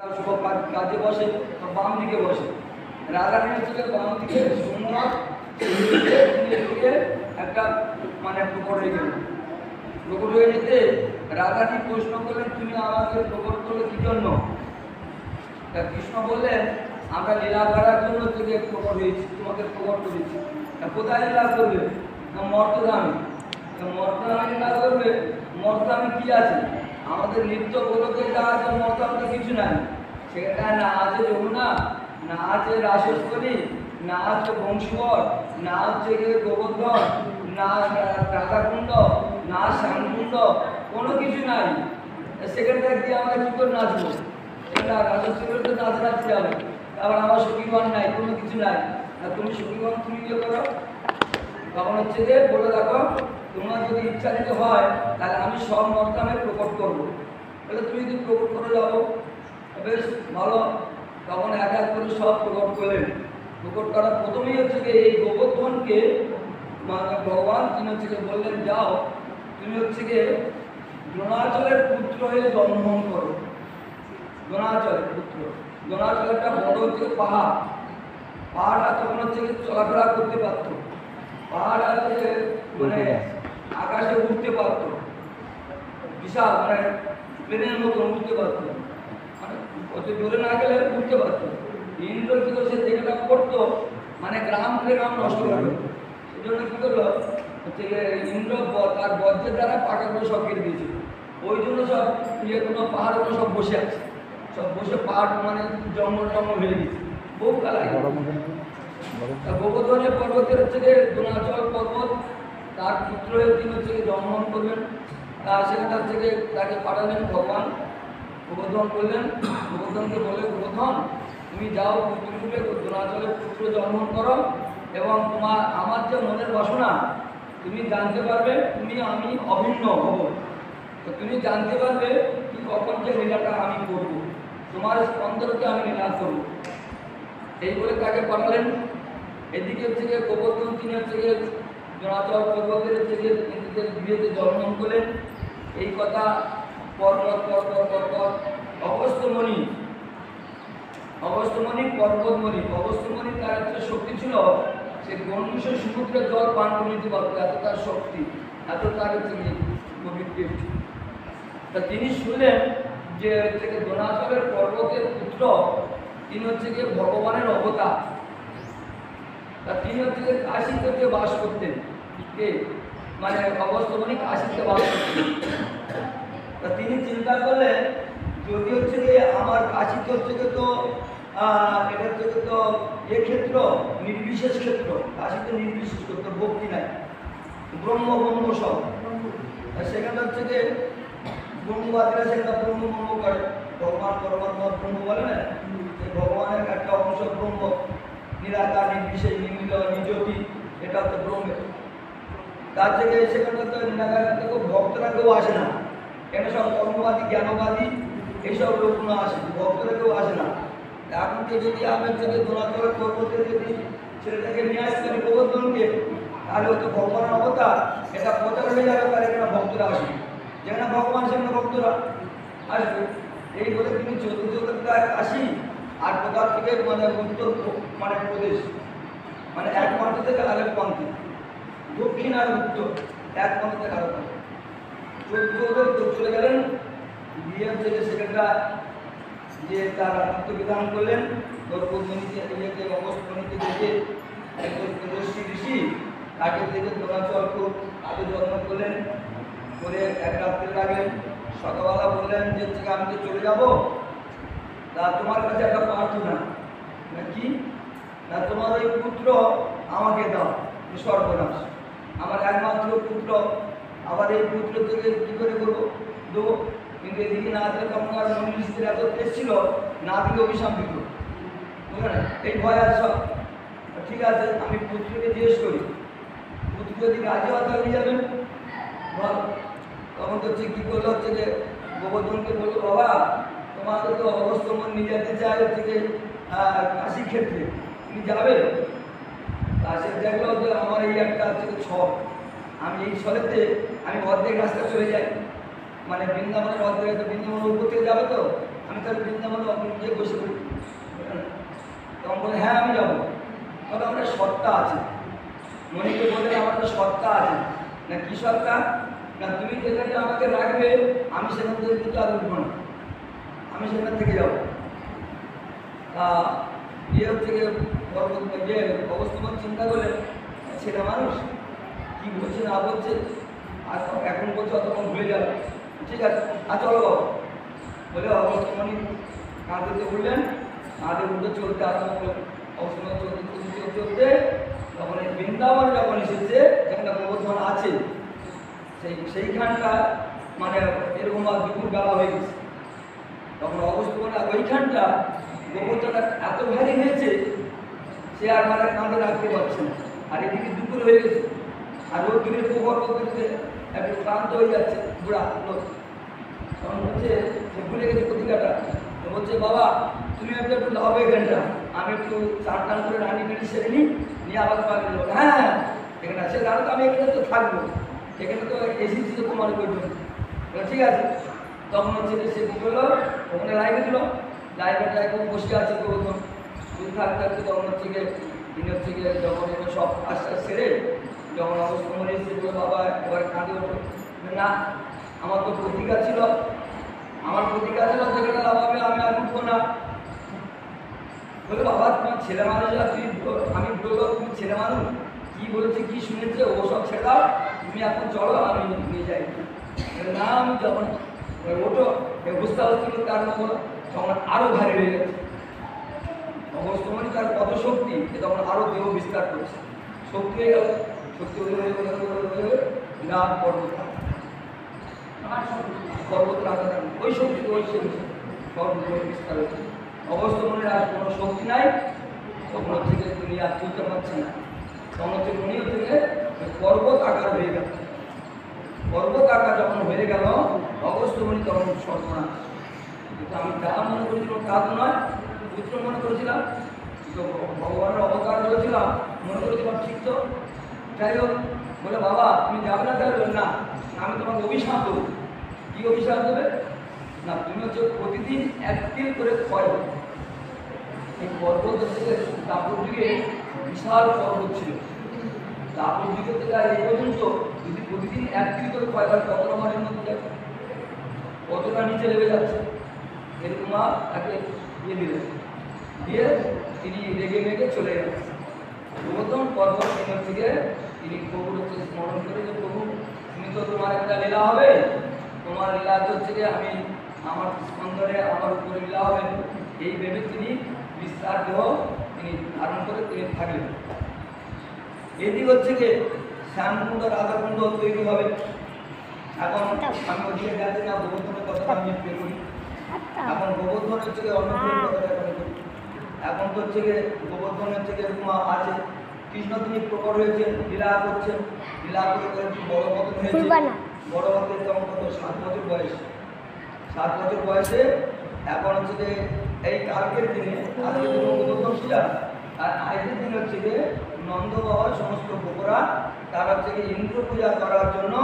কাজে বসে বাম দিকে বসে, রাধারানী হচ্ছে বাম দিকে সোমনাথ একটা মানে প্রকট হয়ে গেল। প্রকট হয়ে যেতে রাধারানী প্রশ্ন করলেন, তুমি আমাকে প্রকট করলে কি জন্য? তা কৃষ্ণ বললেন, আমরা লীলা করার জন্য থেকে প্রকট হয়েছি, তোমাকে প্রকট করেছি। কোথায় লীলা করবে? মর্তধামে। মর্তধামে লীলা করবে। মর্তধামে কি আছে? আমাদের নিত্য গোলকে যা আছে মর্তধামে কিছু নাই। সেখানে না আছে যমুনা, না আছে রাসস্থলী, না আছে বংশীবর, না হচ্ছে গোবর্ধন, না রাধাকুণ্ড, না শ্যামকুণ্ড, কোনো কিছু নাই। সেখানটা গিয়ে আমরা কী করে নাচবো? সেটা রাজস্থলীতে তো নাচ নাচতে হবে। আবার আমার সখীগণ নাই, কোনো কিছু নাই। আর তুমি সখীগণ তুমি ইয়ে করো, তখন হচ্ছে যে বলে দেখো, তোমার যদি ইচ্ছাকৃত হয় তাহলে আমি সব মর্তধামে প্রকট করবো। তাহলে তুমি যদি প্রকট করে যাবো বেশ ভালো। তখন এক এক করে সব প্রকট করলেন। প্রকট করার প্রথমেই হচ্ছে কি এই গোবর্ধনকে মানে ভগবান তিনি হচ্ছে বললেন, যাও তুমি হচ্ছে গিয়ে দ্রোণাচলের পুত্র হয়ে জন্মগ্রহণ করো। দ্রোণাচলের পুত্র, দ্রোণাচলেরটা বড় হচ্ছে পাহাড়। পাহাড়টা তখন হচ্ছে চলাফেরা করতে পারত, পাহাড় আছে মানে আকাশে উঠতে পারত, বিশাল মানে প্লেনের মতো উঠতে পারত, মানে অত জোরে না গেলে উঠতে পারত। ইন্দ্র কি করছে, যেটা করতো মানে গ্রাম নষ্ট করবে। সেই জন্য কী করলো হচ্ছে ইন্দ্র তার বজ্রের দ্বারা পাকাগুলো সব কেটে দিয়েছে। ওই জন্য সব ইয়েগুলো পাহাড়গুলো সব বসে আছে, সব বসে পাহাড় মানে জঙ্গল হয়ে গেছে বহু কাল আগে। গোবর্ধনের পর্বতের হচ্ছে দ্রোণাচল পর্বত, তার পুত্র হয়ে তিনি হচ্ছে জন্মগ্রহণ করবেন। সেখানটা হচ্ছে তাকে পাঠালেন ভগবান। গোবর্ধন করলেন, গোবর্ধনকে বলে, গোবর্ধন তুমি যাও পুত্ররূপে দ্রোণাচলের পুত্র জন্মগ্রহণ করো এবং তোমার আমার যে মনের বাসনা তুমি জানতে পারবে, তুমি আমি অভিন্ন হব। তো তুমি জানতে পারবে কি কখন যে লীলাটা আমি করব, তোমার স্পন্দনকে আমি লীলা করব। এই বলে তাকে পাঠালেন। এদিকে হচ্ছে গিয়ে গোবর্ধন তিনি হচ্ছে গিয়ে দ্রোণাচল পর্বতের হচ্ছে গিয়ে নিজেদের গৃহেতে জন্মগ্রহণ করলেন। এই কথা পর্বত অগস্ত্যমণি অগস্ত্যমণি তার একটা শক্তি ছিল, সে গণ্ডূষ সমুদ্রের জল পান করে নিতে পারত, এত তার শক্তি, এত তার হচ্ছে গিয়ে পবিত্র। তা তিনি শুনলেন যে হচ্ছে দ্রোণাচলের পর্বতের পুত্র তিনি হচ্ছে গিয়ে ভগবানের অবতার। তা তিনি হচ্ছে যে কাশীতে বাস করতেন, কে মানে অগস্ত্যমণি কাশীতে বাস করতেন। তা তিনি চিন্তা করলেন, যদি হচ্ছে যে আমার কাশীতে হচ্ছে যে তো এটা হচ্ছে তো এ ক্ষেত্র নির্বিশেষ ক্ষেত্র, কাশীতে নির্বিশেষ ক্ষেত্র, ভক্তি নাই, ব্রহ্ম সব। সেখানে হচ্ছে যে ব্রহ্মবাদীরা সেখানে ব্রহ্ম করে, ভগবান পরমাত্মা ব্রহ্ম বলে না, ভগবানের একটা অংশ ব্রহ্ম, নিরাকার নির্বিশেষ নির্মিল নিজতি, এটা হচ্ছে ব্রহ্মের। তার থেকে সেখানে তো নিরাকার থেকে ভক্তরা কেউ আসে না, কেন সব কর্মবাদী জ্ঞানবাদী এইসব লোকগুলো আসে, ভক্তরা কেউ আসে না। এখন তো যদি আমি থেকে দ্রোণাচলের পর্বতে যদি ছেলেটাকে নিয়ে আসতে পারি গোবর্ধনকে, তাহলে হয়তো ভগবানের অবতার এটা প্রচার হয়ে যাবে, তার এখানে ভক্তরা আসবে, যেখানে ভগবান সেখানে ভক্তরা আসবে। এই বলে তিনি চতুর্থ আসি আর কোথাও থেকে মানে উত্তর মানে প্রদেশ, মানে এক প্রান্ত থেকে আরেক প্রান্তে, দক্ষিণ আর উত্তর, এক প্রান্ত থেকে আরেক প্রান্ত চলে গেলেন। গিয়ে হচ্ছে সেখানটা যে তার আত্মবিধান করলেন। নিজেকে অবস্থনিতে দেখে একজন তেজস্বী ঋষি তাকে দেখে দ্রোণাচল খুব আগে যত্ন করলেন, করে এক রাত্রে লাগলেন। সকালবেলা বললেন যে আমি তো চলে যাবো, তা তোমার কাছে একটা প্রার্থনা, কি না তোমার ওই পুত্র আমাকে দাও, সর্বনাশ, আমার একমাত্র পুত্র, আবার এই পুত্র থেকে কী করে করবো, দেবো। কিন্তু এদিকে না দিলে তখন আর মনীষীদের এত তেজ ছিল, না দিলে অভিশাপ দিত, বুঝলেন, এই ভয় আছে সব। ঠিক আছে, আমি পুত্রকে জিজ্ঞেস করি, পুত্র যদি রাজি হয় তাহলে নিয়ে যাবেন, ভালো। তখন তো হচ্ছে কী করলো হচ্ছে যে গোবর্ধনকে বললো, বাবা তোমাকে তো অগস্ত্যমণি নিয়ে যেতে চাই হচ্ছে যে কাশী ক্ষেত্রে, তুমি যাবে? তা সে দেখলো যে আমার এই একটা হচ্ছে ছল, আমি এই ছলেতে আমি অর্ধেক রাস্তা চলে যাই, মানে বৃন্দাবনের অর্ধেক, বৃন্দাবনের উপর থেকে যাবে তো আমি তাহলে বৃন্দাবন গিয়ে বসে পড়ি। তখন বলে হ্যাঁ আমি যাবো। তবে আমার সত্তা আছে, মনিকে বললেন আমার একটা সত্তা আছে। না কি সত্তা? না তুমি যেখানে আমাকে রাখবে আমি সেখান থেকে কিন্তু আর উঠবো না, আমি সেখান থেকে যাবো। ইয়ে হচ্ছে যে অবস্থান চিন্তা করলেন ছেলে মানুষ কি বলছে না বলছে, আর এখন বলছে অতক্ষণ ভুলে যাবে, ঠিক আছে আর চলো বাবা বলে অবস্থামণি কাঁদতে উঠলেন। কাঁধে উঠে চলতে আরম্ভ করলেন। অবস্থান চলতে চলতে চলতে চলতে তখন এই বৃন্দাবন যখন এসেছে যেখানে গোবর্ধন আছে সেইখানটা মানে এরকম আর দুপুর বেলা হয়ে গেছে। তখন অবস্থানে ওইখানটা গোবর্ধনটা এত ভারী হয়েছে সে আর মানে কাঁধে রাখতে পারছে না। আর এদিকে দুপুর হয়ে গেছে, আর ওর দূরে প্রবর্ত করতে একটু ক্লান্ত হয়ে যাচ্ছে বুড়া লোক। তখন বলছে সে ভুলে গেছে প্রতিকাটা, তো বলছে বাবা তুমি একটু একটু লাভ এখানটা, আমি একটু চান টান করে রানি মেনি সেরে নিই, নিয়ে আবার পাবে। হ্যাঁ এখানে সে জানো তো আমি এখানে তো থাকবো, এখানে তো এসেছি তো তোমার করবেন, ঠিক আছে। তখন হচ্ছে সে কী করলো ওখানে লাইভে দিল, লাইভেটা একদম বসে আছে গোবর্ধন শুধু থাকতে থাকতে। তখন হচ্ছে গিয়ে তিনি হচ্ছে গিয়ে যখন এবার সব আস্তে সেরে যখন অবস্থান এসে বাবা এবার কাঁদে ওঠো, না আমার তো প্রতিজ্ঞা ছিল, আমার প্রতিজ্ঞা ছিল যেখানে লাভাবে আমি আর উঠবো না। বলে বাবা তোমার ছেলে মানুষ, তুই আমি বলবো তুমি ছেলে মানুষ কি বলেছে কি শুনেছে ও সব ছেড়ে দাও, তুমি এখন চলো আমি নিয়ে যাই। না আমি যখন ওঠো বুঝতে পারছিল তার মতো তখন আরো ভারী হয়ে গেছে। অবস্থমানি তার কত শক্তি তখন আরো দেহ বিস্তার করছে, শক্তি হয়ে গেল, শক্তি বিরাট পর্বত পর্বত রাখা ওই শক্তি ওই সব বিস্তার হয়েছে। অবস্থমানের আর কোনো শক্তি নাই, তখন হচ্ছে গিয়ে তুমি আর তুলতে পারছে না। তখন হচ্ছে উনি হচ্ছে পর্বত আকার হয়ে গেল। পর্বত আকার যখন হয়ে গেল অগস্ত্যমণি তখন সর্বনাশ। কিন্তু আমি যা মনে করেছিলাম তা তো নয়, পুত্র মনে করেছিলাম, ভগবানের অবতার হয়েছিলাম মনে করেছিলাম, ঠিক তো। যাই হোক বলে বাবা তুমি যাবে না, তাহলে না আমি তোমাকে অভিশাপ দেবো। কী অভিশাপ দেবে? না তুমি হচ্ছে প্রতিদিন 1 কিল করে ক্ষয় হবে। এই পর্বত হচ্ছে তাপর যুগে বিশাল পর্বত ছিল, তাপর যুগের থেকে আর এই পর্যন্ত যদি প্রতিদিন 1 কিল করে ক্ষয় হয় কতটা মানের মধ্যে যাবে, কতটা নিচে নেমে যাচ্ছে। এরকম তাকে দিয়ে দিলেন, দিয়ে তিনি রেগে মেগে চলে গেলেন। প্রথম পর্বত থেকে তিনি প্রভুর হচ্ছে স্মরণ করে যে প্রভু তুমি তো তোমার একটা লীলা হবে, তোমার লীলা হচ্ছে যে আমি আমার স্পন্দনে আমার উপরে লীলা হবে, এই ভেবে তিনি বিস্তার দেহ তিনি ধারণ করে তিনি থাকলেন। এদিক হচ্ছে যে শ্যামকুণ্ড রাধাকুণ্ড তৈরি হবে। এখন আমি ওদিকে যাচ্ছি না, গোবর্ধনের কথাটা আমি প্রে করি। এখন গোবর্ধন হচ্ছে গিয়ে অন্নপূর্ণের কথাটা আমি করি। এখন তো হচ্ছে গিয়ে গোবর্ধন হচ্ছে গিয়ে এরকম আছে, কৃষ্ণ তিনি প্রকট হয়েছেন, লীলা করছেন, লীলা করে করে বড় মতন হয়েছে। বড় মতন তখন কত 7 বছর বয়স, 7 বছর বয়সে এখন হচ্ছে যে এই কালকের দিনে আজকে গোবর্ধন ছিল, আর আজকের দিন হচ্ছে যে নন্দ বাবার সমস্ত গোপরা তারা হচ্ছে গিয়ে ইন্দ্র পূজা করার জন্য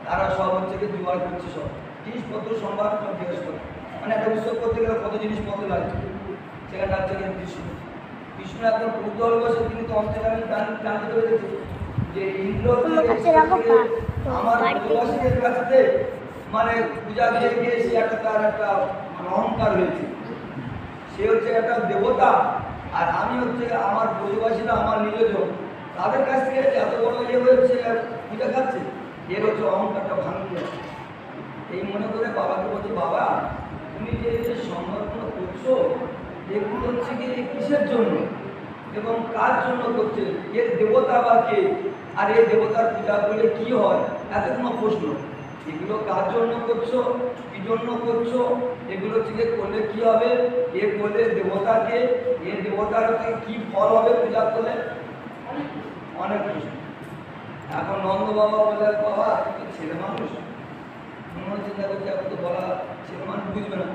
তারা সব হচ্ছে গিয়ে জোগাড় করছে, সব জিনিসপত্র সম্ভার সব জিজ্ঞেস করে। মানে একটা উৎসব করতে গেলে কত জিনিসপত্র লাগছে, সেখানটা হচ্ছে গিয়ে কৃষ্ণ একদম কৌতূহল বসে তিনি তো অন্তর্গামী জানতে পেরেছে যে ইন্দ্র আমার প্রবাসীদের কাছে মানে পূজা দিয়ে গিয়ে সে একটা তার একটা অহংকার হয়েছে, সে হচ্ছে একটা দেবতা, আর আমি হচ্ছে আমার ব্রজবাসীরা আমার নিজজন তাদের কাছ থেকে এত বড় ইয়ে হয়েছে পূজা খাচ্ছে, এর হচ্ছে অহংকারটা ভাঙতে। এই মনে করে বাবাকে বলছে বাবা তুমি যে সংরক্ষণ করছো এগুলো হচ্ছে কি কিসের জন্য এবং কার জন্য করছে, এর দেবতা বা কে, আর এই দেবতার পূজা করলে কি হয়, এত কোনো প্রশ্ন। এগুলো কার জন্য করছো, কি জন্য করছো, এগুলো থেকে করলে কি হবে, এ করলে দেবতাকে, এ দেবতার কি ফল হবে পূজা করলে, অনেক প্রশ্ন। এখন নন্দ বাবা বলে বাবা তুমি ছেলে মানুষ, মনে চিন্তা করছে এখন তো বলা ছেলে মানুষ বুঝবে না,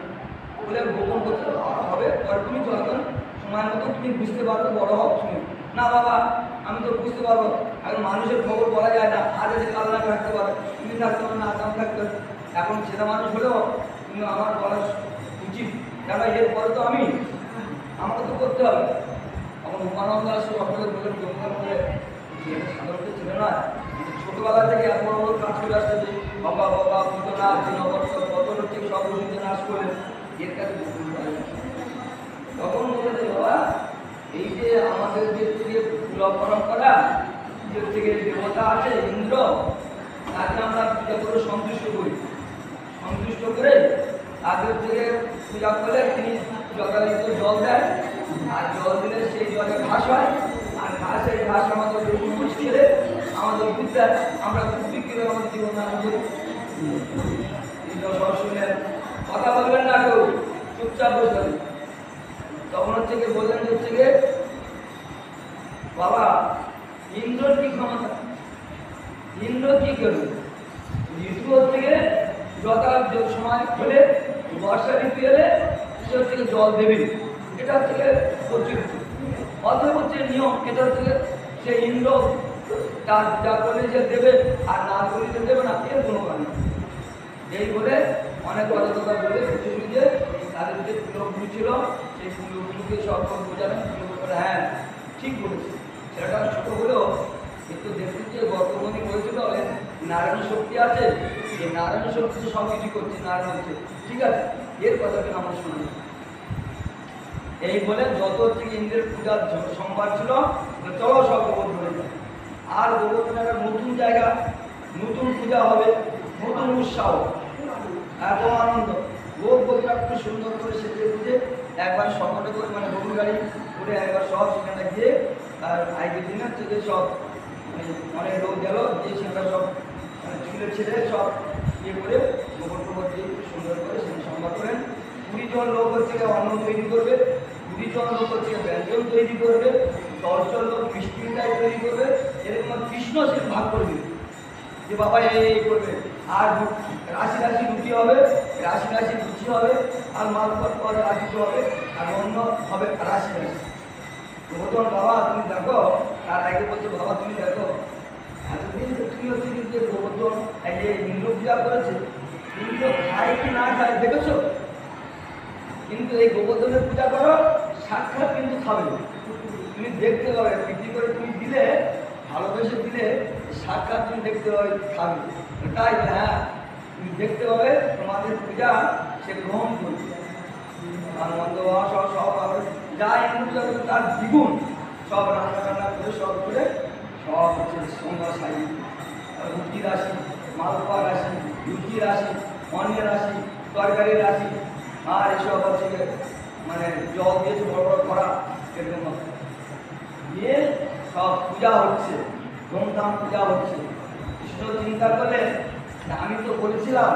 বলে গোপন করতে হবে, আর তুমি চলাচল সময় মতো তুমি বুঝতে পারবে, বড় হও তুমি। না বাবা আমি তো বুঝতে পারবো, এখন মানুষের খবর বলা যায় না, আজ এসে কাল না থাকতে পারে, তুমি থাকতে পারো না আগাম থাকতে পারো। এখন ছেলে মানুষ হলেও তুমি আমার বলা উচিত, কেন এরপরে তো আমাকে তো করতে হবে। তখন উমানন্দ আসে আপনাদের বলেন গঙ্গা বলে সাধারণত ছিল না, ছোটবেলা থেকে এত বড় বড় কাজ করে আসছে যে বাবা বাবা পুজো নাচ নবর্তন কত হচ্ছে সব রসিতে নাচ করলেন, এর কাছে তখন বলেছে বাবা এই যে আমাদের যে পরম্পরা যে থেকে দেবতা আছে ইন্দ্র, তাকে আমরা পূজা করে সন্তুষ্ট করি, সন্তুষ্ট করে তাদের থেকে পূজা করে তিনি যথাযথ জল দেয়, আর জল দিলে সেই জলে ঘাস হয়, আর ঘাসের ঘাস আমাদের খেলে আমাদের বিদ্যা আমরা বিক্রি করে আমাদের জীবন ধারণ করি। শুনলেন, কথা বলবেন না কেউ, চুপচাপ বসবেন। তখন হচ্ছে গিয়ে বললেন যে হচ্ছে গিয়ে বাবা ইন্দ্রর কি ক্ষমতা, ইন্দ্র কি করবে, ঋতু হচ্ছে গিয়ে যথাযথ সময় হলে বর্ষা ঋতু এলে সে হচ্ছে জল দেবে, এটা হচ্ছে প্রচলিত অথবা হচ্ছে নিয়ম, এটা হচ্ছে সে ইন্দ্র তার যা করলে যে দেবে আর না করলে যে দেবে না, এর কোনো কারণ নেই। এই বলে অনেক কথা কথা বলে বুঝে তাদের যে পুরোগুলো ছিল সেই পুরোগুলোকে সব বোঝালেন, পুরো হ্যাঁ ঠিক বলেছে, সেটা ছোটো হলেও কিন্তু দেখতে যে গর্ভবতী বলেছিল নারায়ণ শক্তি আছে, এই নারায়ণ শক্তি সব কিছু করছে, নারায়ণ হচ্ছে ঠিক আছে, এর কথাটা আমরা শুনি। এই বলে যত হচ্ছে ইন্দ্রের পূজার সোমবার ছিল চলো সব গোবর্ধনে যায়, আর গোবর্ধনের একটা নতুন জায়গা, নতুন পূজা হবে, নতুন উৎসাহ, এত আনন্দ, লোক বন্ধুরা খুব সুন্দর করে সেজে বুঝে একবার সকলে করে মানে গরু গাড়ি করে একবার সব সেখানে গিয়ে আর আগের দিন হচ্ছে যে সব অনেক লোক গেল যে সেটা সব চুলে ছেড়ে সব ইয়ে করে গোবর টোবর দিয়ে সুন্দর করে সেখানে সংবাদ করেন। 20 জন লোক হচ্ছে অন্ন তৈরি করবে, 20 জন লোক হচ্ছে ব্যঞ্জন তৈরি করবে, 10 জন লোক মিষ্টি মিঠাই তৈরি করবে, এরকম কৃষ্ণ সে ভাগ করবে যে বাবা এই করবে, আর রাশি রাশি রুটি হবে, রাশি রাশি লুচি হবে, আর মালপট পরে রাশি হবে, আর অন্য হবে রাশি রাশি। গোবর্ধন বাবা তুমি দেখো, তার আগে বলছে বাবা তুমি দেখো এতদিন তুমি হচ্ছে কিন্তু গোবর্ধন এই যে ইন্দ্র পূজা করেছে, ইন্দ্র খায় কি না খায় দেখেছো, কিন্তু এই গোবর্ধনের পূজা করো সাক্ষাৎ কিন্তু খাবে, তুমি দেখতে পাবে বিক্রি করে তুমি দিলে ভালোবেসে দিলে সাক্ষাৎ তুমি দেখতে পাবে খাবে, তাই হ্যাঁ তুমি দেখতে পাবে তোমাদের পূজা সে গ্রহণ করবে, আনন্দ সব সব হবে যা ইন্দ্র পূজা করবে তার দ্বিগুণ সব রান্না টান্না করে সব করে সব হচ্ছে সোমবার সাই রুটি রাশি, মালপোয়া রাশি, লুচি রাশি, অন্যের রাশি, তরকারির রাশি, আর এসব হচ্ছে মানে জল দিয়েছে বড় বড় করা এরকম দিয়ে সব পূজা হচ্ছে, ধুমধাম পূজা হচ্ছে। কৃষ্ণ চিন্তা করলেন আমি তো বলেছিলাম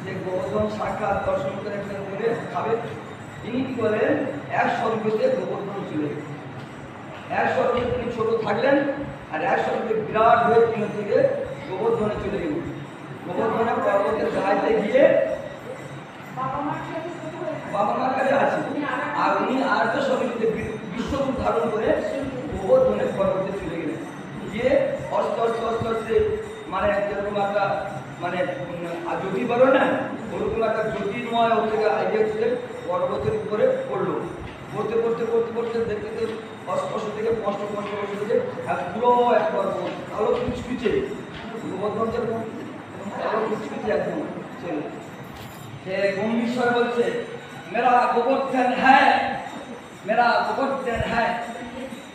যে গোবর্ধন সাক্ষাৎ দর্শন করে করে খাবে, তিনি কি করেন এক স্বর্গতে গোবর্ধন চলে গেলেন, এক স্বর্গে তিনি ছোট থাকলেন আর এক স্বর্গে বিরাট হয়ে তিনি থেকে গোবর্ধনে চলে গেলেন। গোবর্ধনে পর্বতের গায়ে গিয়ে বাবা মার কাছে আছে, আর উনি আর তো স্বর্গে বিশ্বরূপ ধারণ করে গোবর্ধনের পর্বতে চলে গেলেন, গিয়ে অস্ত অস্ত অস্ত অস্তে মানে যেরকম একটা মানে জ্যোতি বলো না ওরকম একটা জ্যোতির্ময় হচ্ছে আইডিয়া ছিল পর্বতের উপরে পড়লো, পড়তে পড়তে পড়তে পড়তে দেখতে দেখতে অস্পষ্ট থেকে স্পষ্ট স্পষ্ট বসে আর পুরো একবার কালো কুচকুচে গোবর্ধন যেরকম কালো কুচকুচে একদম চলে, সে গম্ভীর বলছে মেরা গোবর্ধন হ্যাঁ, মেরা গোবর্ধন হ্যাঁ,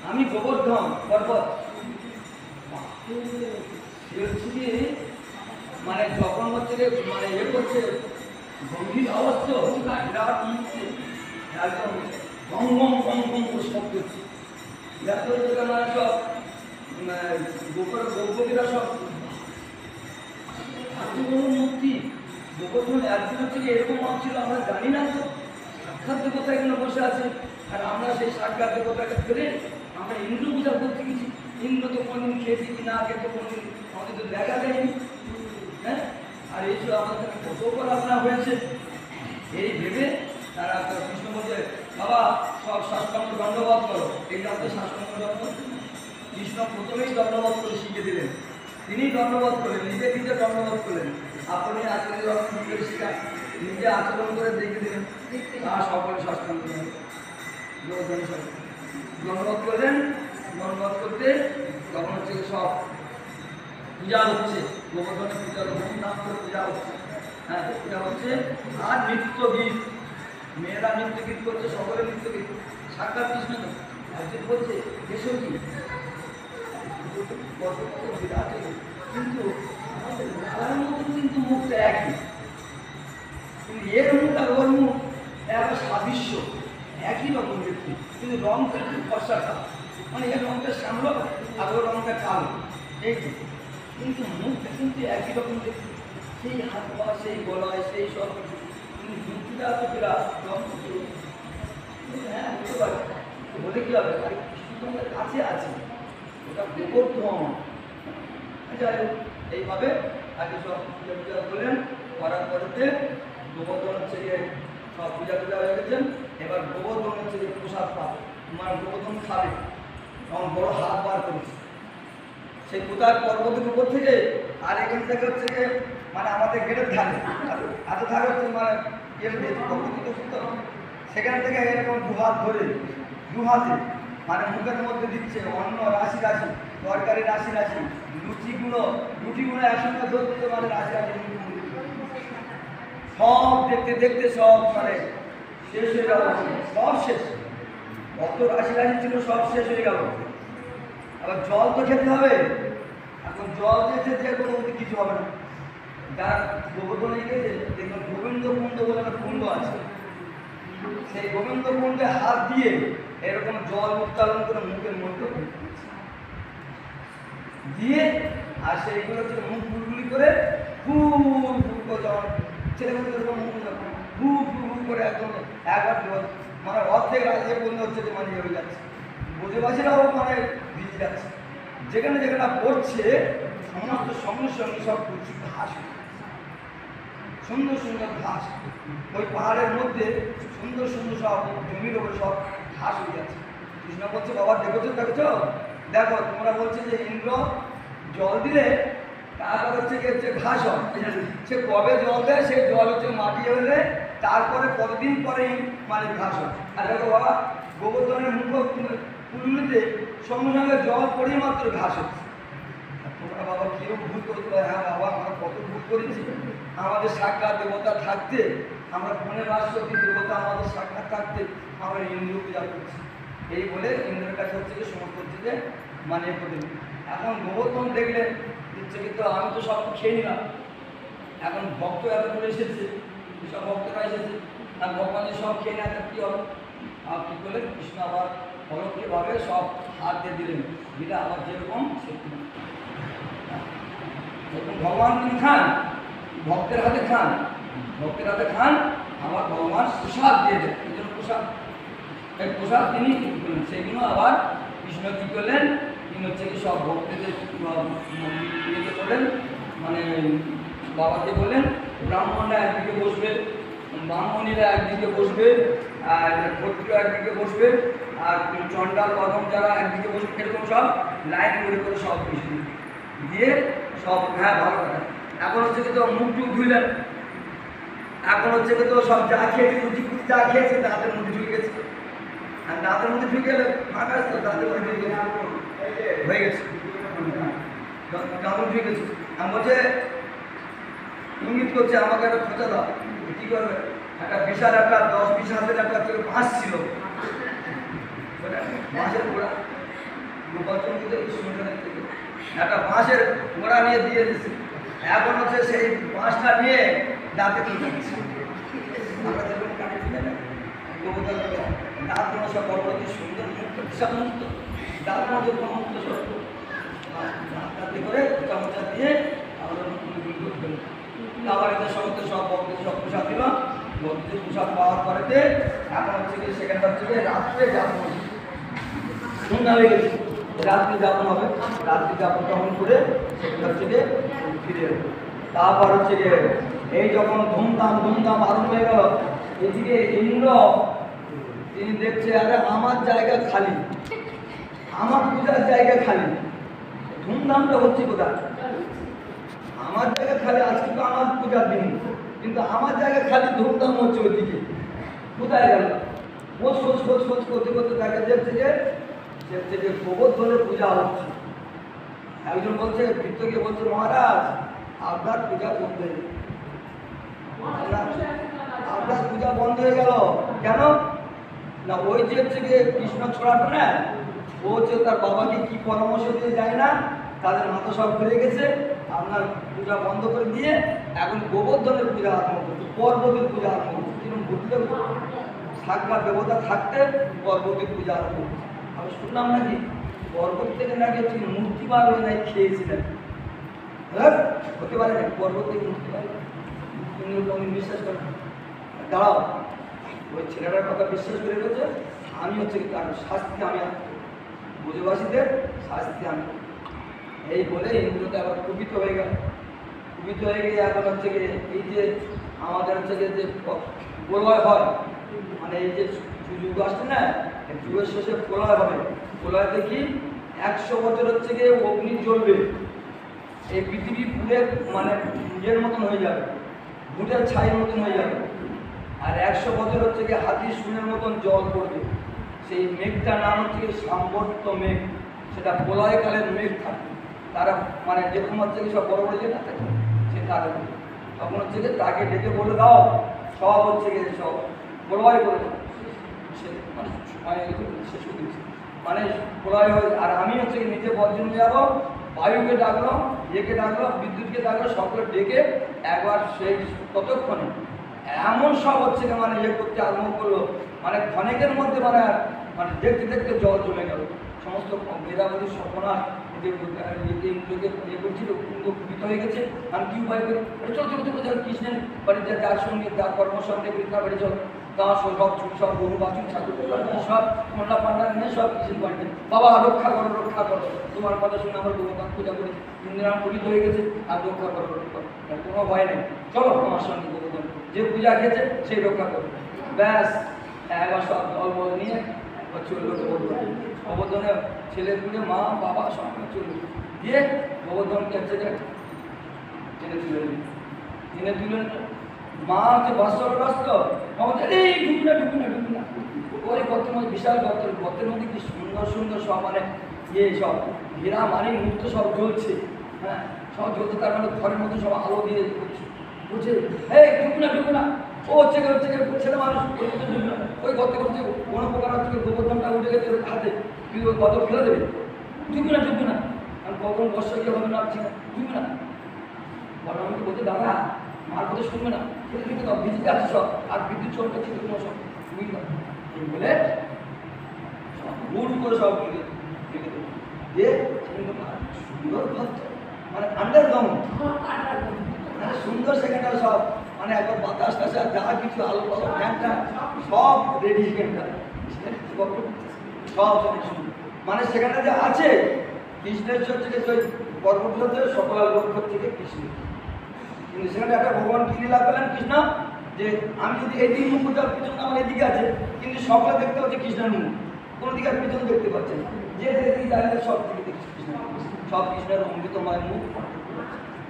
আমি গোবর্ধন পর্বত। মানে যখন হচ্ছে মানে ইয়ে করছে গম্ভীর অবস্থা বিরাট একদম গম গম গম গম করে শব্দ হচ্ছে, মানে সব গোপীরা সব এত বড় মূর্তি গোবর্ধন একদিন হচ্ছে এরকম মত ছিল আমরা জানি না, তো সাক্ষাৎ দেবতা এখানে বসে আছে আর আমরা সেই সাক্ষাৎ দেবতাকে ফেলে আমরা ইন্দ্র পূজা করতে গেছি, ইন্দ্র তো কোনদিন খেয়েছি কি না খেতে কোনদিন আমাদের তো দেখা যায়নি, হ্যাঁ আর এইসব আমাদের কত পড়াশোনা হয়েছে, এই ভেবে তারা কৃষ্ণ বলছে বাবা সব শাস্ত্রাঙ্গ দণ্ডবোধ করো, এই জানতে শাস্ত্রাঙ্গ দণ্ড কৃষ্ণ প্রথমেই দণ্ডবোধ করে শিখে দিলেন, তিনি দণ্ডবোধ করলেন, নিজে নিজে দণ্ডবোধ করলেন, আপনি আচরণ নিজে আচরণ করে দেখে দিলেন। তারা সকলে সাষ্টাঙ্গ ধন্যবাদ করলেন। ধন্যবাদ করতে তখন হচ্ছে সব পূজা হচ্ছে, গোবর্ধনের পূজা ধুমধাম করে পূজা হচ্ছে। হ্যাঁ, পূজা হচ্ছে। আর নৃত্য গীত, মেয়েরা নৃত্য গীত করছে, সকলে নৃত্য গীত। সাক্ষাৎ কৃষ্ণ একজন বলছে এসব কি বিরাট, কিন্তু আমাদের মেলার মতো কিন্তু মুখটা একই, কিন্তু এর মুখ আর ওর মুখ একটা সাদৃশ্য, একই রকম দেখতে, কিন্তু রঙটা একটু ফর্সাটা, মানে এর রঙটা শ্যামল আর ওর রঙটা কালো, এই কিন্তু মুখটা কিন্তু একই রকম দেখতে, সেই হাত পা, সেই গলায়, সেই সব কিছু, কিন্তু মুখটা তো বিরাট রঙ। হ্যাঁ, বুঝতে পারি বলে কী হবে, আর কৃষ্ণচন্দ্রের কাছে আছে, ওটা গোবর্ধন। যাই হোক, এইভাবে আগে সব পূজা টুজা করলেন, করার পরেতে গোবর্ধন হচ্ছে গিয়ে সব পূজা টুজা হয়ে গেছেন। এবার গোবর্ধন হচ্ছে গিয়ে প্রসাদ পাবে, মানে গোবর্ধন খাবে, তখন বড় হাত বার করেছে সেই কোথায় পর্বতের উপর থেকে। আর এখান থেকে হচ্ছে গিয়ে মানে আমাদের গেটের ধারে, এত ধারে হচ্ছে মানে ইয়ে পর্বত, সেখান থেকে এরকম দুহাত ধরে, দুহাতে মানে মুখের মধ্যে দিচ্ছে অন্ন রাশি রাশি, তরকারি রাশি রাশি, রুটিগুলো একসঙ্গে ধরতে মানে রাশি রাশি, সব দেখতে দেখতে সব মানে শেষ হয়ে গেল, সব শেষ। কত রাশি রাশি ছিল সব শেষ হয়ে গেল। আবার জল তো খেতে হবে, এখন জল দিয়েছে যে কোনো কিছু হবে না। যারা গোবর্ধনে গিয়েছে দেখবেন গোবিন্দ কুণ্ড বলে একটা কুণ্ড আছে, সেই গোবিন্দ কুণ্ডে হাত দিয়ে এরকম জল উত্তোলন করে মুখের মধ্যে দিয়ে, আর সেইগুলো হচ্ছে মুখ গুলগুলি করে ফুল ফুল করে যখন ছেলেমেয়ে এরকম মুখ ফুল ফুল করে একদম একবার মানে অর্ধেক রাজ্যে পর্যন্ত হচ্ছে যে মানে হয়ে যাচ্ছে, বোঝেবাসীরাও মানে ভিজে যাচ্ছে। যেখানে যেখানে পড়ছে সমস্ত সঙ্গে সঙ্গে সব ঘাস, সুন্দর সুন্দর ঘাস, ওই পাহাড়ের মধ্যে সুন্দর সুন্দর সব জমির ওপরে সব ঘাস হয়ে যাচ্ছে। কৃষ্ণ বলছে বাবা দেখেছো দেখেছো, দেখো তোমরা বলছে যে ইন্দ্র জল দিলে তারপর হচ্ছে কি হচ্ছে ঘাস হয়, সে কবে জল দেয়, সেই জল হচ্ছে মাটি হলে তারপরে কতদিন পরেই মানে ঘাস হয়। আর দেখো বাবা গোবর্ধনের মুখ পুলুলিতে সঙ্গে সঙ্গে জল পড়েই মাত্র ঘাস হচ্ছে। তোমরা বাবা কিরকম ভুল করেছো? হ্যাঁ বাবা আমরা কত ভুল করেছি, আমাদের সাক্ষাৎ দেবতা থাকতে, আমরা মনের রাষ্ট্রপতি দেবতা আমাদের সাক্ষাৎ থাকতে আমরা ইন্দ্র পূজা করছি। এই বলে ইন্দ্রের কাছে হচ্ছে যে সমস্ত হচ্ছে যে মানে করলেন। এখন গোবর্ধন দেখলেন হচ্ছে কিন্তু আমি তো সব খেয়ে নিলাম, এখন ভক্ত এত করে এসেছে, সব ভক্তরা এসেছে, আর ভগবান সব খেয়ে নেয় কী হবে? আর কী করলেন, কৃষ্ণ আবার অলৌকিকভাবে সব হাত দিয়ে দিলেন, দিলে আবার যেরকম সেরকম ভগবান তিনি খান, ভক্তের হাতে খান, ভক্তের হাতে খান, আবার ভগবান প্রসাদ দিয়ে দেন। এই জন্য প্রসাদ, এই প্রসাদ তিনি সেইগুলো আবার কৃষ্ণ কী করলেন, তিনি হচ্ছে কি সব ভক্তদের ইয়েতে করলেন, মানে বাবাকে বললেন ব্রাহ্মণরা একদিকে বসবে, ব্রাহ্মণীরা একদিকে বসবে, আর ক্ষত্রিয় একদিকে বসবে, আর চণ্ডাল বাদম যারা একদিকে বসবে, এরকম সব লাইন করে করে সব কৃষ্ণ দিয়ে সব। হ্যাঁ ভালো কথা। এখন হচ্ছে কি তো মুখ টুক ধুইলেন, এখন হচ্ছে কি তো সব যা খেয়েছে লুচি ফুচি যা খেয়েছে দাঁতের মধ্যে ঢুকে গেছে, আর দাঁতের মধ্যে ঢুকে গেলে ফাঁকা আসতো, দাঁতের মধ্যে ঢুকে হয়ে গেছে, দাঁতের ঢুকে গেছে। আমি বলছে ইঙ্গিত করছে আমাকে একটা খোঁচা দাও, কী করবে? একটা বিশাল একটা 10-20 হাতের একটা বাঁশ ছিল, বাঁশের গোড়া, গোপালচন্দ্রের সুন্দরের থেকে একটা বাঁশের গোড়া নিয়ে দিয়ে দিচ্ছে। এখন হচ্ছে সেই বাঁশটা নিয়ে দাঁতে তুলে দিচ্ছে। আমরা দেখবেন কাটে তুলে দেয় দাঁতগুলো সব বড় বড় সুন্দর মুক্ত, বিশাল মুক্ত দাঁত মধ্যে মুক্ত সত্য দাঁতে করে চামচা দিয়ে আমরা আবার এদের সমস্ত সব ভক্তদের সব প্রসাদ দিল। ভক্তদের প্রসাদ পাওয়ার পরেতে এখন হচ্ছে কি সেখানটা হচ্ছে গিয়ে রাত্রে যাপন সন্ধ্যা হয়ে গেছে, রাত্রি যাপন হবে, রাত্রি যাপন তখন করে সেখানটা হচ্ছে গিয়ে ফিরে এলো। তারপর হচ্ছে গিয়ে এই যখন ধুমধাম আরম্ভ হয়ে গেল, এদিকে ইন্দ্র তিনি দেখছে আরে আমার জায়গা খালি, আমার পূজার জায়গা খালি, ধুমধামটা হচ্ছে কোথায়? আমার জায়গা খালি, আজকে তো আমার পূজার দিন, কিন্তু আমার জায়গা খালি ধুমধাম হচ্ছে ওইদিকে। কোথায় গেল? খোঁজ খোঁজ খোঁজ খোঁজ করতে করতে দেখা যাচ্ছে যে সে থেকে গোবর্ধনের পূজা হচ্ছে। একজন বলছে, ভৃত্যকে বলছে, মহারাজ আপনার পূজা বন্ধ হয়ে গেল। আপনার পূজা বন্ধ হয়ে গেল কেন? না ওই যে হচ্ছে গিয়ে কৃষ্ণ ছড়াটা না, ও হচ্ছে তার বাবাকে কি পরামর্শ দিয়ে যায় না, তাদের মাথা সব ঘুরে গেছে, আপনার পূজা বন্ধ করে দিয়ে এখন গোবর্ধনের পূজা আরম্ভ করছে, পর্বতের পূজা আরম্ভ করছে। কিরকম বুঝতে সাক্ষাৎ দেবতা থাকতে পর্বতের পূজা আরম্ভ করছে। আমি শুনলাম নাকি পর্বত থেকে নাকি হচ্ছে মূর্তি বার হয়ে নাই খেয়েছিলেন। হ্যাঁ, হতে পারে না পর্বত থেকে মূর্তি বার, তুমি বিশ্বাস করেন? দাঁড়াও, ওই ছেলেটার কথা বিশ্বাস করে গেছে, আমি হচ্ছে তার শাস্তি আমি ব্রজবাসীদের শাস্তি আমি, এই বলে ইন্দ্রটা আবার কুপিত হয়ে গেল। কুপিত হয়ে গিয়ে এখন হচ্ছে গিয়ে এই যে আমাদের হচ্ছে গিয়ে যে প্রলয় হয়, মানে এই যে যুগ আসছে না, যুগের শেষে প্রলয় হবে। প্রলয় দেখি 100 বছর হচ্ছে গিয়ে অগ্নি জ্বলবে, এই পৃথিবী পুরে মানে নিজের মতন হয়ে যাবে, ভুটের ছাইয়ের মতন হয়ে যাবে। আর 100 বছর হচ্ছে গিয়ে হাতির শুনের মতন জল পড়বে। সেই মেঘটার নাম হচ্ছে গিয়ে সাম্বর্ত মেঘ, সেটা প্রলয়কালের মেঘ থাকে। তারা মানে যেরকম হচ্ছে কি সব বড় বড় যে না থাকে, সে তারা তখন হচ্ছে গিয়ে তাকে ডেকে বলে দাও, সব হচ্ছে গিয়ে সব প্রলয় করে দাও। সে মানে শেষ করে দিচ্ছে, মানে প্রলয় হয়ে। আর আমি হচ্ছে নিচে বর্জন যাবো, বায়ুকে ডাকলো, ইয়েকে ডাকলো, বিদ্যুৎকে ডাকলো, সকলে ডেকে একবার সেই ততক্ষণে এমন সব হচ্ছে মানে ইয়ে করতে আরম্ভ করলো, মানে ক্ষণিকের মধ্যে মানে মানে দেখতে দেখতে জল জমে গেল। সমস্ত বেদাবতী সর্বনাশ ইন্দ্রকে ইয়ে করছিল, ইন্দ্র কুপিত হয়ে গেছে। আমি কি উপায় করি? চল চল চল কৃষ্ণের বাড়িতে, যার সঙ্গে যার কর্মসঙ্গে তার বাড়ি চল, তার সব সব গরু বাছুর ঠাকুর সব মোল্লা পান্ডা নিয়ে সব কৃষ্ণের বাড়িতে, বাবা রক্ষা করো রক্ষা করো, তোমার কথা শুনে আমার গোবর্ধন পূজা করি, ইন্দ্রাম কুপিত হয়ে গেছে, আর রক্ষা করো রক্ষা করো, কোনো ভয় নেই, চলো তোমার সঙ্গে গোবর্ধন, যে পূজা খেয়েছে সেই রক্ষা করো। ব্যাস একবার সব দল বল নিয়ে চললো গোবর্ধন। গোবর্ধনের ছেলে পুলে মা বাবা সব চললো, দিয়ে গোবর্ধনকে হচ্ছে টেনে তুলে নিল। টেনে তুলে মা হচ্ছে বাস্তবগ্রস্ত, এই ঢুকুনা ঢুকুনা ঢুকুনা, ওই গর্তের মধ্যে বিশাল গর্তের, গর্তের মধ্যে কি সুন্দর সুন্দর সব মানে ইয়ে সব হীরা মানি মুক্ত সব জ্বলছে। হ্যাঁ, সব জ্বলছে, তার মানে ঘরের মধ্যে সব আলো দিয়ে করছে, বলছে এই ঢুকুনা ঢুকুনা। ও হচ্ছে ছেলে মানুষ, ওই গর্তে করছে কোনো প্রকার হচ্ছে গোবর্ধনটা উঠে গেছে হাতে, কিন্তু ওই গত ফেলে দেবে, ঢুকুনা ঢুকুনা। আমি কখন বর্ষা গিয়ে হবে না ঢুকুনা। বলো আমাকে বলতে দাদা মার কথা শুনবে না, কিন্তু বিদ্যুৎ আছে সব, আর বিদ্যুৎ চলতে ছিল তোমার সব বুঝল এই বলে সব ভুল করে সব দিয়ে সুন্দর ভক্ত মানে আন্ডারগ্রাউন্ড, মানে সুন্দর সেখানটা সব মানে একবার বাতাস টাসা যা কিছু আলো পালো ফ্যানটা সব রেডি, সেখানটা সব মানে সেখানে যে আছে কৃষ্ণেশ্বর থেকে পর্বত সকলের লক্ষ্য থেকে কৃষ্ণ। কিন্তু সেখানে একটা ভগবান কি লীলা পেলেন কৃষ্ণ, যে আমি যদি এই দিক মুখ করতে পিছন আমার এদিকে আছে, কিন্তু সকলে দেখতে পাচ্ছে কৃষ্ণের মুখ, কোনো দিকে পিছন দেখতে পাচ্ছে না, যে যেদিকে দাঁড়িয়ে সব দিকে দেখছে কৃষ্ণ, সব কৃষ্ণের অমৃতময় মুখ।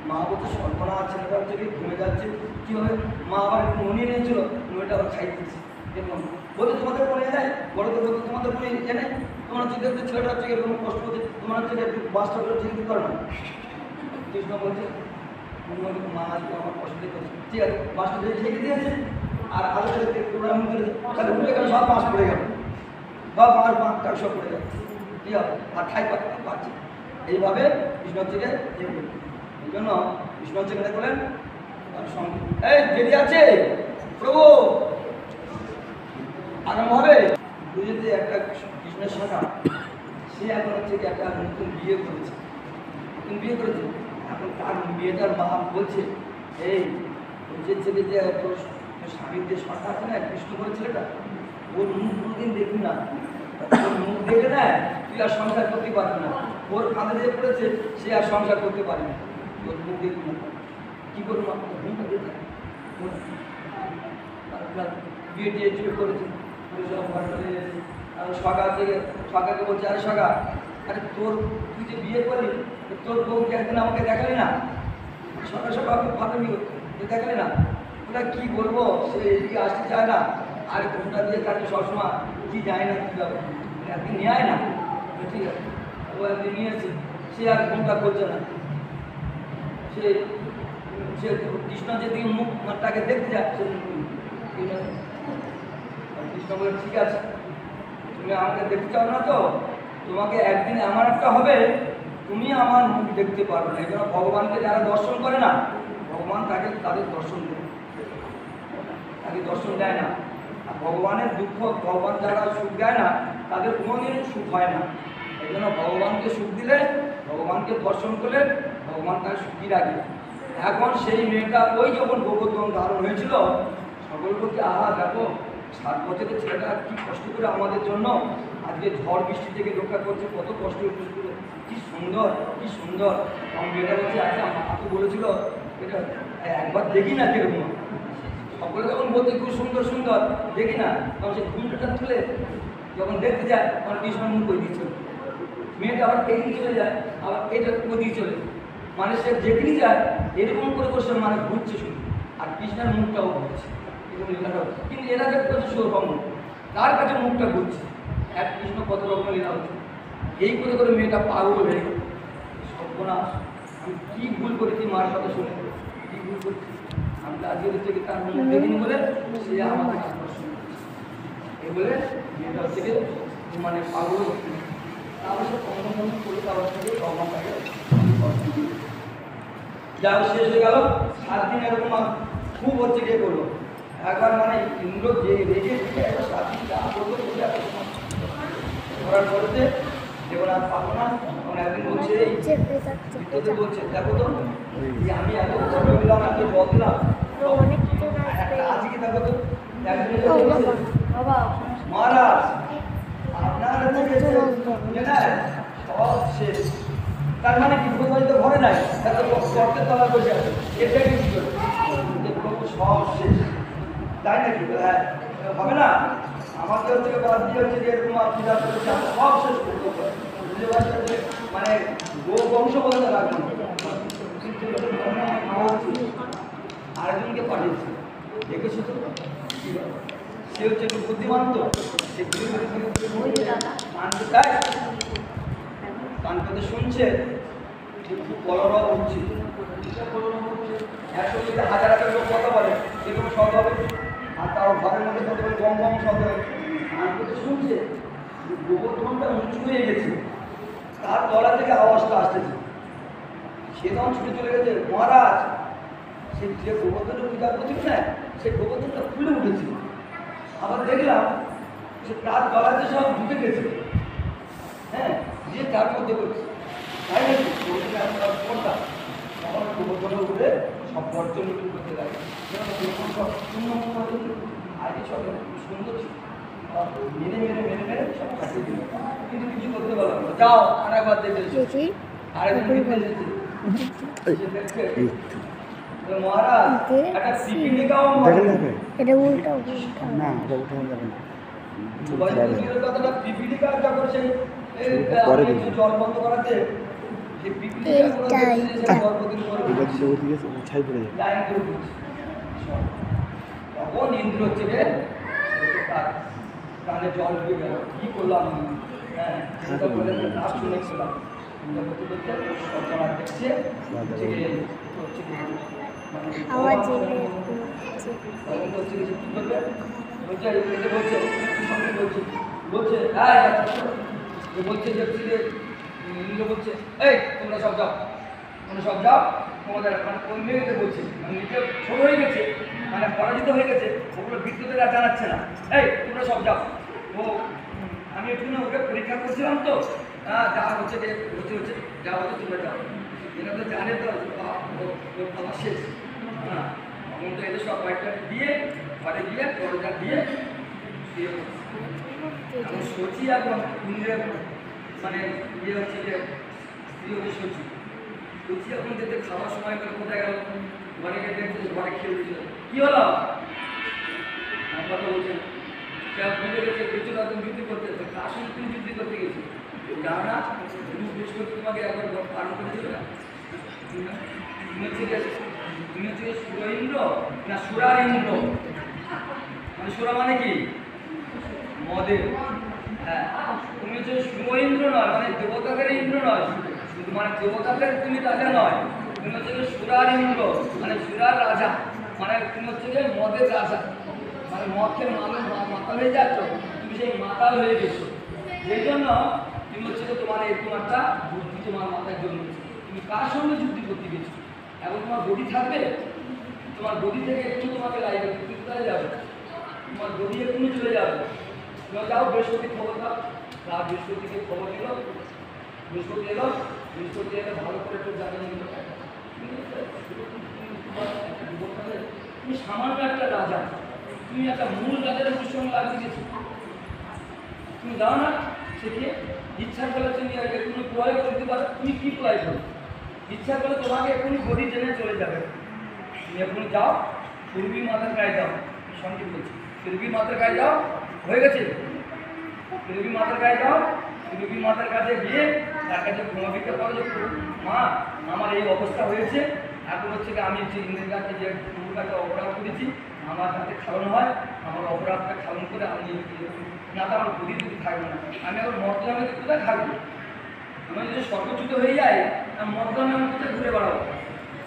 মা বলতে সর্বনাশ, ছেলেটা হচ্ছে কি ঘুমে যাচ্ছে, কী হবে? মা আবার একটু ননি নিয়েছিল, ননিটা আবার খাই দিচ্ছে। দেখুন বলতে তোমাদের মনে এনে বড়দের বলতে তোমাদের মনে এনে তোমার হচ্ছে দেখতে ছেলেটা হচ্ছে এরকম কষ্ট হচ্ছে, তোমার হচ্ছে একটু বাসটা করে ঠিক করে না। কৃষ্ণ বলছে মা আসবে আমার কষ্ট করছে, ঠিক আছে বাসটা দিয়ে ঠেকে দিয়েছে, আর আলো তাহলে উঠে গেল, সব বাস পড়ে গেল, সব বাঁশ বাঁধটা সব পড়ে গেল, কী হবে? আর ঠাই পাচ্ছে। এইভাবে কৃষ্ণ হচ্ছে এই জন্য কৃষ্ণ হচ্ছে কেন বলেন তার সঙ্গে এই দেরি আছে প্রভু আরম্ভ হবে। বুঝেতে একটা কৃষ্ণের শাখা, সে এখন হচ্ছে একটা নতুন বিয়ে করেছে, এখন তার মেয়েটার মা বলছে এই যে ছেলে যে তোর স্বামীর যে শাখা আছে না কৃষ্ণ করে ছেলেটা, ওর মুখ কোনোদিন দেখবি না, ওর মুখ দেখে না তুই আর সংসার করতে পারবি না, ওর কাঁধে যে পড়েছে সে আর সংসার করতে পারে না, ওর মুখ দেখবি না। কী করবো? মুখটা দেখে বিয়ে টিয়ে চুয়ে করেছে, সকাকে বলছে আরে সকা, আরে তোর তুই যে বিয়ে করলি তোর বউকে একদিন আমাকে দেখালি না, সকাল সকাল ফাটামি দেখালি না, ওটা কী বলবো, সে এদিকে আসতে চায় না, আর ঘুমটা দিয়ে তাকে সবসময় কি যায় না কি যাবে একদিন নিয়ে আয় না, ঠিক আছে ও একদিন নিয়েছে, সে আর ঘুমটা করছে না, সে সে কৃষ্ণ যেদিকে মুখটাকে দেখতে যাচ্ছে কৃষ্ণ বলে ঠিক আছে তুমি আমাকে দেখতে চাও না তো, তোমাকে একদিন এমন একটা হবে তুমি আমার মুখ দেখতে পারবে না। এই জন্য ভগবানকে যারা দর্শন করে না ভগবান তাকে তাদের দর্শন দেয়, তাকে দর্শন দেয় না। আর ভগবানের দুঃখ, ভগবান যারা সুখ দেয় না তাদের কোনোদিন সুখ হয় না। এই জন্য ভগবানকে সুখ দিলে, ভগবানকে দর্শন করলে ভগবান তাকে সুখী রাখে। এখন সেই মেয়েটা ওই যখন গোবর্ধন ধারণ হয়েছিল সকল বলতে আহা দেখো 7 বছরের ছেলেটা কি কষ্ট করে আমাদের জন্য আজকে ঝড় বৃষ্টি থেকে রক্ষা করছে, কত কষ্ট করে, কি সুন্দর কি সুন্দর। আমার মেয়েটা বলছে আচ্ছা মা তো বলেছিল এটা একবার দেখি না কিরকম, সকলে যখন বলতে খুব সুন্দর সুন্দর দেখি না, তখন সে ঘুমটা তুলে যখন দেখতে যায় তখন কৃষ্ণ মুখ করে দিয়েছিল। মেয়েটা আবার এগিয়ে চলে যায়, আবার এটা ওদিকে চলে, মানে সে যেদিকে যায় এরকম করে বসে মানে ঘুরছে শুধু, আর কৃষ্ণের মুখটাও ঘুরছে এরকম লীলাটা হচ্ছে। কিন্তু এরা দেখতে হচ্ছে সৌরভঙ্গ, তার কাছে মুখটা ঘুরছে, এক কৃষ্ণ কত রকম লীলা হচ্ছে। এই করে করে মেয়েটা পাগল হয়ে গেল, সর্বনাশ আমি কী ভুল করেছি, মার কথা শুনে কী ভুল করছি আমি, আজকে হচ্ছে কি তার মুখ দেখিনি বলে সে আমাকে আকর্ষণ করছে, এই বলে মেয়েটা হচ্ছে কি মানে পাগল হচ্ছে। তারপর সে কখনো করে তার থেকে ভগবানটাকে যা শেষ হয়ে গেল। 7 দিন এরকম খুব হচ্ছে গিয়ে করলো, একবার মানে ইন্দ্র যে রেগে 7 দিন যা করলো করার পরেতে দেখুন আর পাবো না, তখন একদিন বলছে বিদ্যুতে বলছে দেখো তো আমি এত সময় দিলাম, এত জল দিলাম, আজকে দেখো তো মহারাজ আপনার সব শেষ। তার মানে কি তো ঘরে নাই, গর্তের তলা বসে আছে, এটাই কি করে সব শেষ, তাই নাকি? হ্যাঁ হবে না, আমাকে হচ্ছে বাদ দিয়ে হচ্ছে এরকম আপনি সব শেষ করতে পারে, বুঝতে পারছেন যে মানে গো বংশ বলতে রাখবেন। আরেকজনকে পাঠিয়েছে দেখেছো তো, সে হচ্ছে একটু বুদ্ধিমান তো, সে কান পেতে শুনছে খুব কলরব হচ্ছে, একসঙ্গে 1000 লোক কথা বলে সেরকম শব্দ হবে, আর তাও ঘরের মধ্যে কত বলে গম গম শব্দ হবে। কান পেতে শুনছে গোবর্ধনটা উঁচু হয়ে গেছে, তার তলা থেকে আওয়াজটা আসতেছে, সে তখন ছুটে চলে গেছে। মহারাজ সে যে গোবর্ধনের পূজা করছিল না, সে গোবর্ধনটা ফুলে উঠেছে, আবার দেখলাম সে তার তলাতে সব ঢুকে গেছে, হ্যাঁ যে তার মধ্যে করছে, তাই নাকি করতাম তখন গোবর্ধনের উপরে সব বর্জন করতে লাগে, সব শূন্য আগে সব সুন্দর মেনে মেনে মেনে মেনে সব কাটিয়ে দিল, কিন্তু কিছু করতে পারলাম না। যাও আর একবার দেখে আরেকজন মহারাজ একটা পিপিলিকাও এটা উল্টা না, এটা উল্টা যাবে না। পিপিলিকা যখন সেই জল বন্ধ করাতে তখন ইন্দ্র হচ্ছে কানে জল ঢুকে গেল, কি করলাম হ্যাঁ শুনেছিলাম বলছে ইন্দ্র বলছে এই তোমরা সব যাও, তোমরা সব যাও, তোমাদের মানে কোন মেয়েদের বলছে মানে নিজে ছোট হয়ে গেছে, মানে পরাজিত হয়ে গেছে, ওগুলো বিদ্যুতের আর জানাচ্ছে না, এই তোমরা সব যাও। ও আমি একটু না ওকে পরীক্ষা করছিলাম তো, যা হচ্ছে যে হচ্ছে যা হচ্ছে তোমরা যাও, এটা তো জানে তো আমার শেষ, হ্যাঁ তখন তো এদের সব কয়েকটা দিয়ে ঘরে গিয়ে দরজা দিয়ে এখন সচি এখন ইন্দ্রের মানে ইয়ে হচ্ছে যে স্ত্রী হচ্ছে সচি, সচি এখন দেখতে খাওয়ার সময় করে কোথায় গেল, ঘরে গিয়ে দেখছে ঘরে খেয়ে দিয়েছিল, কি হলো কথা বলছেন বুঝে গেছে বেঁচে তখন বৃদ্ধি করতে, তার সঙ্গে তুমি বৃদ্ধি করতে গেছি জানো না, তুমি বৃহস্পতি তোমাকে একবার পালন করেছিল না, তুমি হচ্ছে সুর ইন্দ্র না সুরার ইন্দ্র, মানে সুরা মানে কি? মদের। হ্যাঁ, তুমি হচ্ছে শুভ ইন্দ্র নয়, মানে দেবতাদের ইন্দ্র নয়, শুধু মানে দেবতাদের তুমি রাজা নয়, তুমি হচ্ছে যে সুরার ইন্দ্র, মানে সুরার রাজা, মানে তুমি হচ্ছে যে মদের রাজা, মানে মদ খেয়ে মানুষ মাতাল হয়ে যাচ্ছ, তুমি সেই মাতাল হয়ে গেছো। সেই জন্য তুমি হচ্ছে যে তোমার এরকম একটা বুদ্ধি তোমার মাথায় জন্মেছে। তুমি কার সঙ্গে যুদ্ধ করতে গেছো? এখন তোমার গদি থাকবে, তোমার গদি থেকে একটু তোমাকে লাইবে, তুমি কোথায় যাবে? তোমার গদি এক্ষুনি চলে যাবে। তুমি যাও বৃহস্পতি খবর দাও, রাত বৃহস্পতিকে খবর দিল, বৃহস্পতি এলো, বৃহস্পতি এলে ভালো করে একটু জানিয়ে নিল। তুমি সামান্য একটা রাজা, তুমি একটা মূল রাজার সঙ্গে লাগিয়ে গেছো। তুমি দাও না, সে কি ইচ্ছা করলে তুমি এখনই প্রয়োগ করতে পারো। তুমি কি প্রয়োগ করো? ইচ্ছা করলে তোমাকে এখনই গদি টেনে চলে যাবে। তুমি এখনই যাও, সুরভি মাতার গায়ে যাও, সঙ্গে বলছি সুরভি মাতার গায়ে যাও, হয়ে গেছে। সুরভি মাতার গায়ে যাও, সুরভি মাতার কাছে গিয়ে তার কাছে ক্ষমা ভিক্ষা করো যে মা, আমার এই অবস্থা হয়েছে, এখন হচ্ছে কি আমি যে ইন্দ্রের কাছে যে গুরুর কাছে অপরাধ করেছি, আমার হাতে খাওয়ানো হয়, আমার অপরাধটা খাওয়ান করে আমি না তো আমার গদি যদি থাকবে না, আমি এখন মর্যাদা কোথায় থাকবো? আমি যদি সর্বচ্যুত হয়ে যাই, আমি মর্যাদা আমি কোথায় ঘুরে বেড়াবো?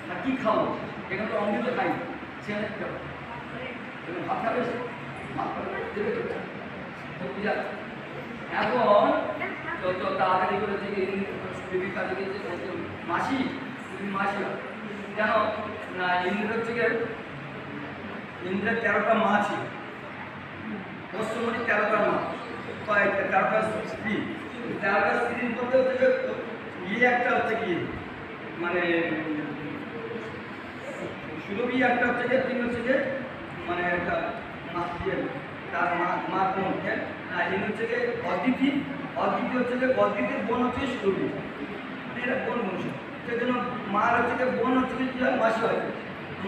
আর কী খাবো? এখানে তো অমৃত খাই, সেখানে কী খাবো? ভাত খাবে, ভাত দেবে বুঝা। এখন যত তাড়াতাড়ি করে থেকে দেবীর কাছে গিয়েছে মাসি, তুমি মাসি কেন না? ইন্দ্র হচ্ছে ইন্দ্রের 13টা মা ছিল, পশ্চিমবঙ্গে 13টা মা, 13টা স্ত্রী, 13টা স্ত্রীর মধ্যে হচ্ছে ইয়ে একটা হচ্ছে কি মানে সুরভি একটা হচ্ছে যে, তিনি হচ্ছে যে মানে একটা তার মার বোন, হ্যাঁ, ইনি হচ্ছে যে অদিতি, অদিতি হচ্ছে যে অদিতির বোন হচ্ছে সুরভি, এরা বোন বংশ। সেই জন্য মার হচ্ছে যে বোন হচ্ছে যে মাসি হয়,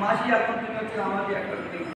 মাসি এখন তুমি হচ্ছে আমাকে একটা